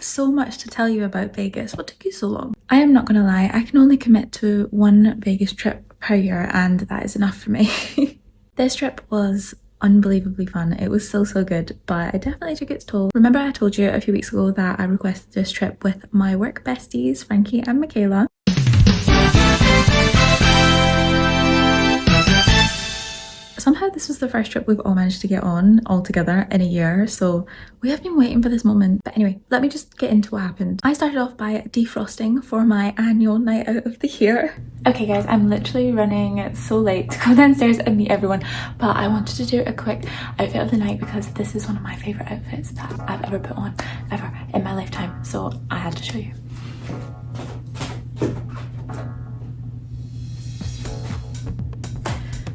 have so much to tell you about Vegas. What took you so long? I am not gonna lie, I can only commit to one Vegas trip per year and that is enough for me. This trip was unbelievably fun. It was so good, but it definitely took its toll. Remember I told you a few weeks ago that I requested this trip with my work besties, Frankie and Michaela. Somehow this was the first trip we've all managed to get on all together in a year, so we have been waiting for this moment. But anyway, let me just get into what happened. I started off by defrosting for my annual night out of the year. Okay guys, I'm literally running so late to go downstairs and meet everyone, but I wanted to do a quick outfit of the night because this is one of my favourite outfits that I've ever put on, ever, in my lifetime, so I had to show you.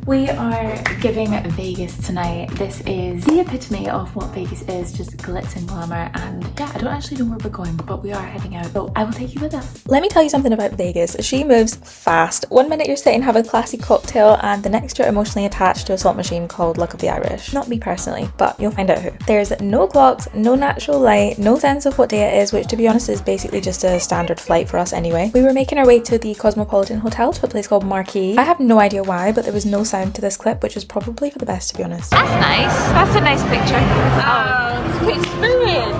We are giving Vegas tonight. This is the epitome of what Vegas is, just glitz and glamour, and yeah, I don't actually know where we're going, but we are heading out, so I will take you with us. Let me tell you something about Vegas. She moves fast. One minute you're sitting having a classy cocktail and the next you're emotionally attached to a slot machine called Luck of the Irish. Not me personally, but you'll find out who. There's no clocks, no natural light, no sense of what day it is, which to be honest is basically just a standard flight for us anyway. We were making our way to the Cosmopolitan Hotel to a place called Marquee. I have no idea why, but there was no sound to this clip, which is probably for the best, to be honest. That's nice. That's a nice picture. Oh, it's spinning.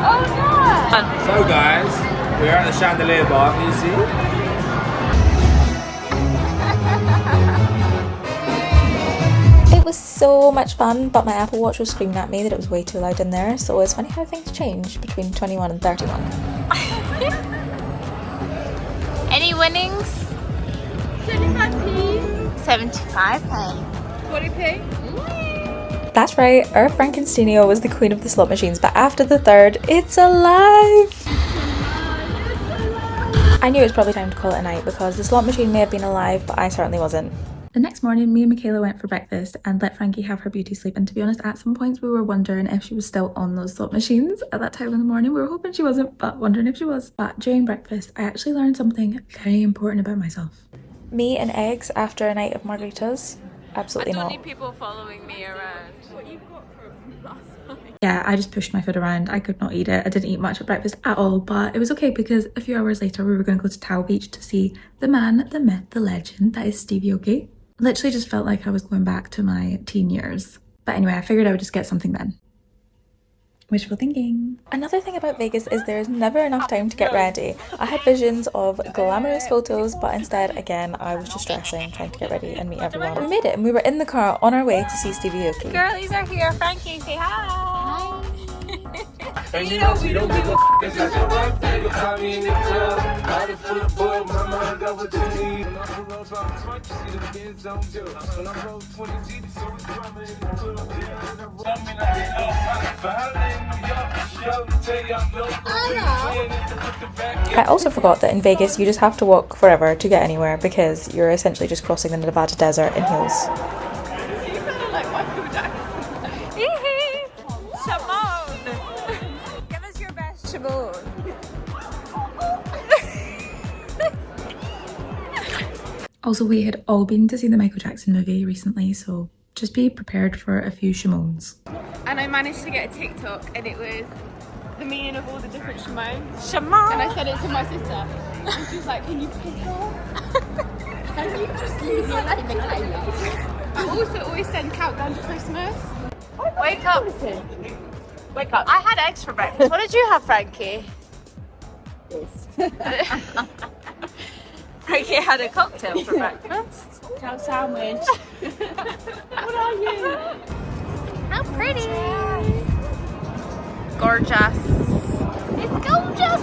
Oh no. So guys, we're at the chandelier bar, can you see? It was so much fun, but my Apple Watch was screaming at me that it was way too loud in there, so it's funny how things change between 21 and 31. Any winnings? 75p. 75p. 40p. That's right, our Frankenstein was the queen of the slot machines, but after the third, it's alive! I knew it was probably time to call it a night because the slot machine may have been alive, but I certainly wasn't. The next morning, me and Michaela went for breakfast and let Frankie have her beauty sleep, and to be honest, at some points we were wondering if she was still on those slot machines at that time in the morning. We were hoping she wasn't, but wondering if she was. But during breakfast, I actually learned something very important about myself. Me and eggs after a night of margaritas? Absolutely not. I don't need people following me around. What you got from last night? Yeah, I just pushed my food around. I could not eat it. I didn't eat much at breakfast at all, but it was okay because a few hours later we were going to go to Towel Beach to see the man, the myth, the legend that is Stevie Aoki. Literally just felt like I was going back to my teen years. But anyway, I figured I would just get something then. Wishful thinking. Another thing about Vegas is there's never enough time to get ready. I had visions of glamorous photos, but instead, again, I was just stressing, trying to get ready and meet everyone. We made it and we were in the car on our way to see Stevie Aoki. Girlies are here. Frankie, say hi. And you know we don't give a f***. It's like a rock, take a copy in the club. Body full of boy, my mind got what you need. When I roll from front, you see the Benz on Joe. When I roll 20 G's, so it's drama in the club. Tell me like they know. Violin in New York, show, tell y'all I also forgot that in Vegas you just have to walk forever to get anywhere because you're essentially just crossing the Nevada desert in heels. You sounded like Michael Jackson. Shimon. Give us your best Shimon. Also, we had all been to see the Michael Jackson movie recently, so just be prepared for a few Shimons. And I managed to get a TikTok and it was the meaning of all the different Shimons. Shimon. And I said it to my sister. And she was like, can you piss off? Can you just leave your name in I also always send countdown to Christmas. Wake up. Wake up. I had eggs for breakfast. What did you have, Frankie? Frankie had a cocktail for breakfast. Cow sandwich. What are you? How pretty. Gorgeous. It's gorgeous.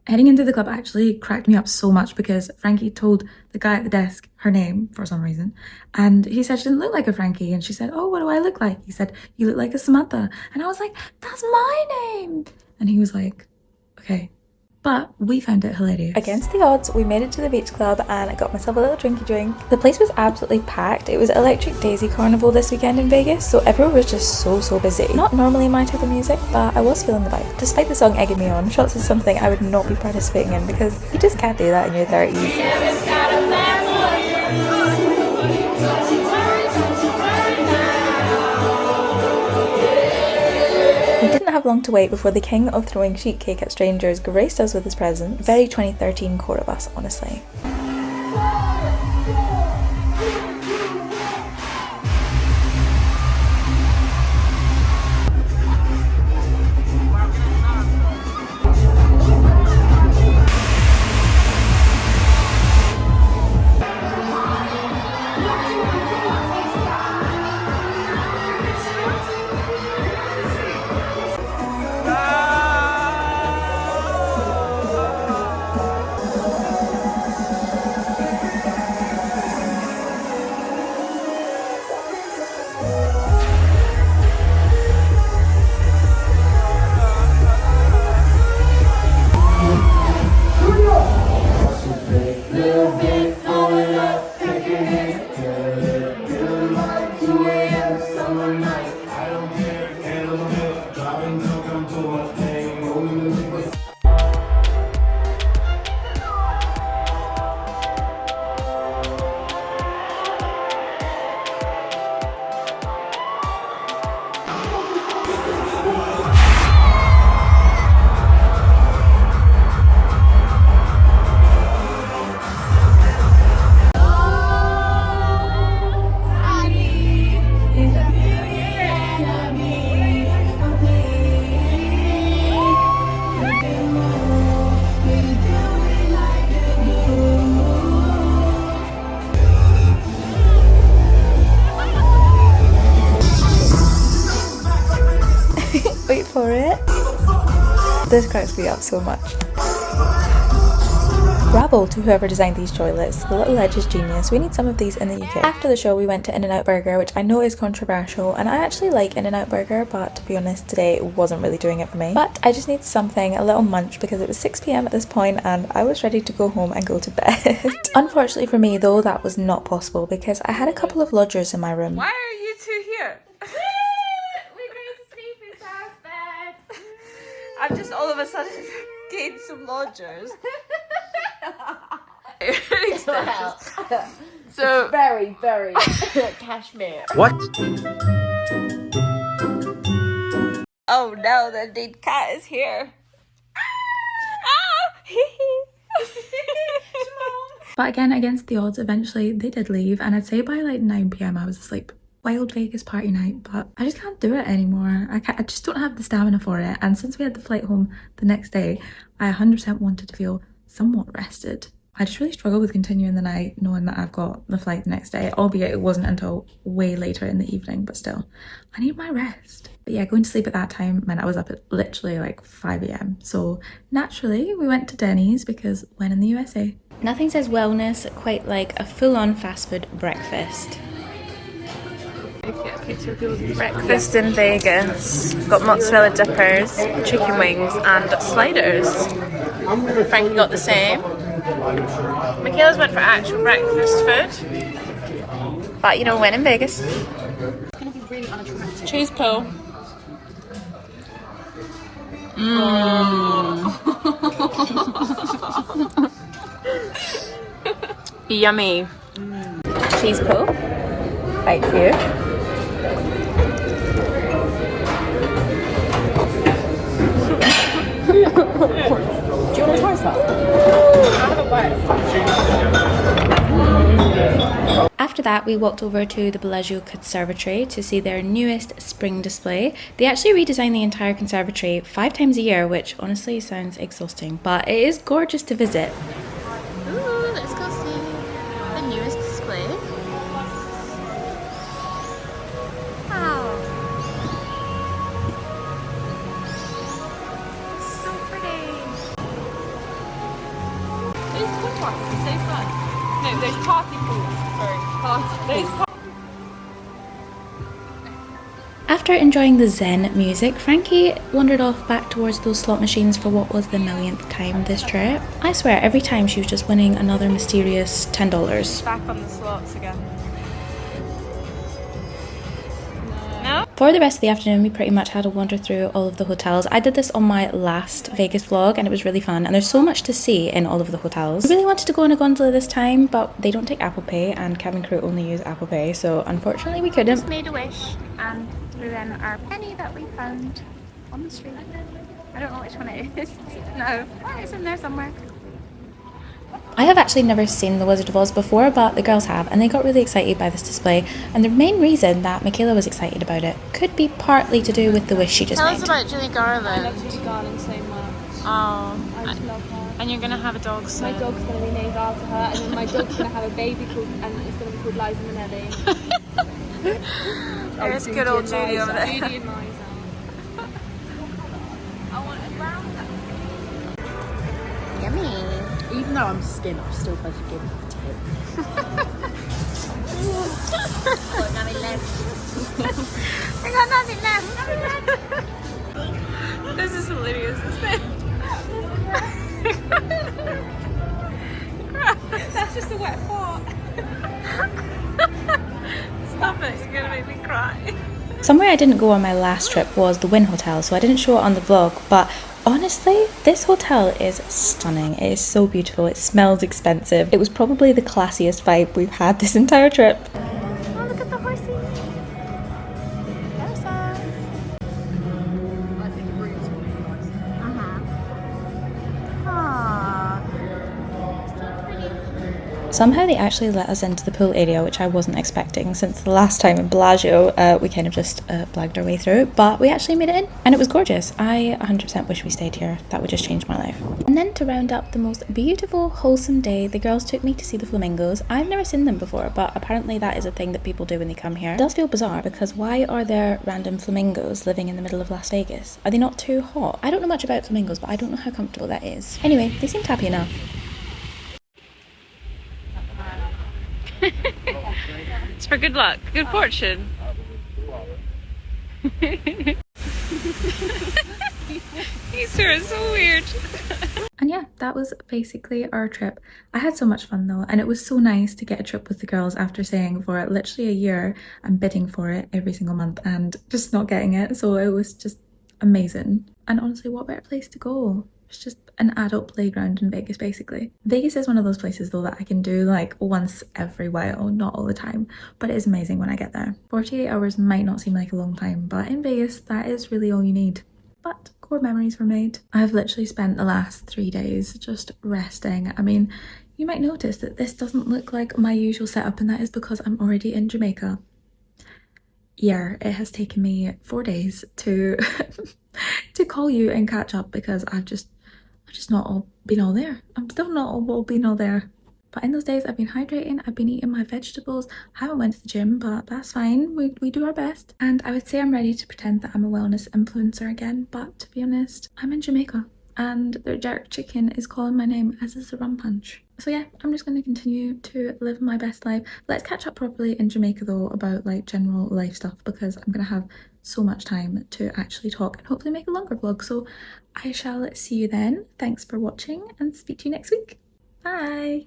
Heading into the club actually cracked me up so much because Frankie told the guy at the desk her name for some reason, and he said she didn't look like a Frankie, and she said, oh, what do I look like? He said, you look like a Samantha, and I was like, that's my name, and he was like, okay. But we found it hilarious. Against the odds, we made it to the beach club and I got myself a little drinky drink. The place was absolutely packed. It was Electric Daisy Carnival this weekend in Vegas, so everyone was just so busy. Not normally my type of music, but I was feeling the vibe. Despite the song egging me on, shots is something I would not be participating in because you just can't do that in your 30s. We didn't have long to wait before the king of throwing sheet cake at strangers graced us with his presence. Very 2013 core of us, honestly. Wait for it. This cracks me up so much. Bravo to whoever designed these toilets. The little edge is genius. We need some of these in the UK. After the show we went to In-N-Out Burger, which I know is controversial, and I actually like In-N-Out Burger, but to be honest today it wasn't really doing it for me. But I just need something, a little munch, because it was 6 PM at this point and I was ready to go home and go to bed. Unfortunately for me though, that was not possible because I had a couple of lodgers in my room. Why are you two here? We're going to sleep in Sarah's bed. I've just all of a sudden gained some lodgers. Well, So very, very cashmere. What? oh no, the dead cat is here. But again, against the odds, eventually they did leave, and I'd say by like 9 PM I was asleep. Wild Vegas party night, but I just can't do it anymore. I just don't have the stamina for it, and since we had the flight home the next day, I 100% wanted to feel somewhat rested. I just really struggle with continuing the night knowing that I've got the flight the next day, albeit it wasn't until way later in the evening, but still, I need my rest. But yeah, going to sleep at that time meant I was up at literally like 5 AM. So naturally, we went to Denny's because when in the USA. Nothing says wellness quite like a full-on fast food breakfast. Breakfast in Vegas. Got mozzarella dippers, chicken wings, and sliders. Frankie got the same. Michaela's went for actual breakfast food. But you know, when in Vegas. It's going to be really unattractive. Cheese pull. Yummy. Cheese pull. Thank you. Do you want to try some? After that, we walked over to the Bellagio Conservatory to see their newest spring display. They actually redesign the entire conservatory 5 times a year, which honestly sounds exhausting, but it is gorgeous to visit. Ooh, let's go see the newest display. Wow. It's so pretty. There's pool parties, so fun. No, there's party pools. Sorry, party. There's After enjoying the zen music, Frankie wandered off back towards those slot machines for what was the millionth time this trip. I swear, every time she was just winning another mysterious $10. back on the slots again. No? For the rest of the afternoon, we pretty much had a wander through all of the hotels. I did this on my last Vegas vlog and it was really fun, and there's so much to see in all of the hotels. We really wanted to go on a gondola this time, but they don't take Apple Pay and cabin crew only use Apple Pay, so unfortunately we couldn't. Just made a wish and threw in our penny that we found on the street. I don't know which one it is. No, it's in there somewhere. I have actually never seen The Wizard of Oz before, but the girls have, and they got really excited by this display. And the main reason that Michaela was excited about it could be partly to do with the wish she just Tell made. us about Julie Garland. I love Julie Garland so much. Oh, I just love her. and you're gonna have a dog soon. My dog's going to be named after her, and then my dog's going to have a baby called, and it's going to be called Liza Minnelli. There's good old Julie over there. Judy and Liza. I want a brown. Yummy. Even though I'm skin, I'm still supposed to give it a tip. I got nothing left. This is hilarious, isn't it? That's just a wet fart. Stop it, you're gonna make me cry. Somewhere I didn't go on my last trip was the Wynn Hotel, so I didn't show it on the vlog, but honestly, this hotel is stunning. It is so beautiful. It smells expensive. It was probably the classiest vibe we've had this entire trip. Oh, look at the horsey. There's us. I think the room's really nice. Aww. Somehow they actually let us into the pool area, which I wasn't expecting, since the last time in Bellagio we kind of just blagged our way through, but we actually made it in and it was gorgeous. I 100% wish we stayed here. That would just change my life. And then to round up the most beautiful, wholesome day, the girls took me to see the flamingos. I've never seen them before, but apparently that is a thing that people do when they come here. It does feel bizarre because why are there random flamingos living in the middle of Las Vegas? Are they not too hot? I don't know much about flamingos, but I don't know how comfortable that is. Anyway, they seemed happy enough. It's for good luck, good fortune. These two are so weird. And yeah, that was basically our trip. I had so much fun though, and it was so nice to get a trip with the girls after staying for literally a year and bidding for it every single month and just not getting it. So it was just amazing. And honestly, what better place to go? It's just an adult playground in Vegas, basically. Vegas is one of those places though that I can do like once every while, not all the time, but it is amazing when I get there. 48 hours might not seem like a long time, but in Vegas, that is really all you need. But core memories were made. I've literally spent the last 3 days just resting. I mean, you might notice that this doesn't look like my usual setup, and that is because I'm already in Jamaica. Yeah, it has taken me 4 days to to call you and catch up because I've just not all been all there. I'm still not all been all there. But in those days I've been hydrating, I've been eating my vegetables, haven't went to the gym, but that's fine. We do our best. And I would say I'm ready to pretend that I'm a wellness influencer again, but to be honest, I'm in Jamaica and their jerk chicken is calling my name, as is the rum punch. So yeah, I'm just going to continue to live my best life. Let's catch up properly in Jamaica though about like general life stuff because I'm going to have so much time to actually talk and hopefully make a longer vlog. So I shall see you then. Thanks for watching and speak to you next week. Bye!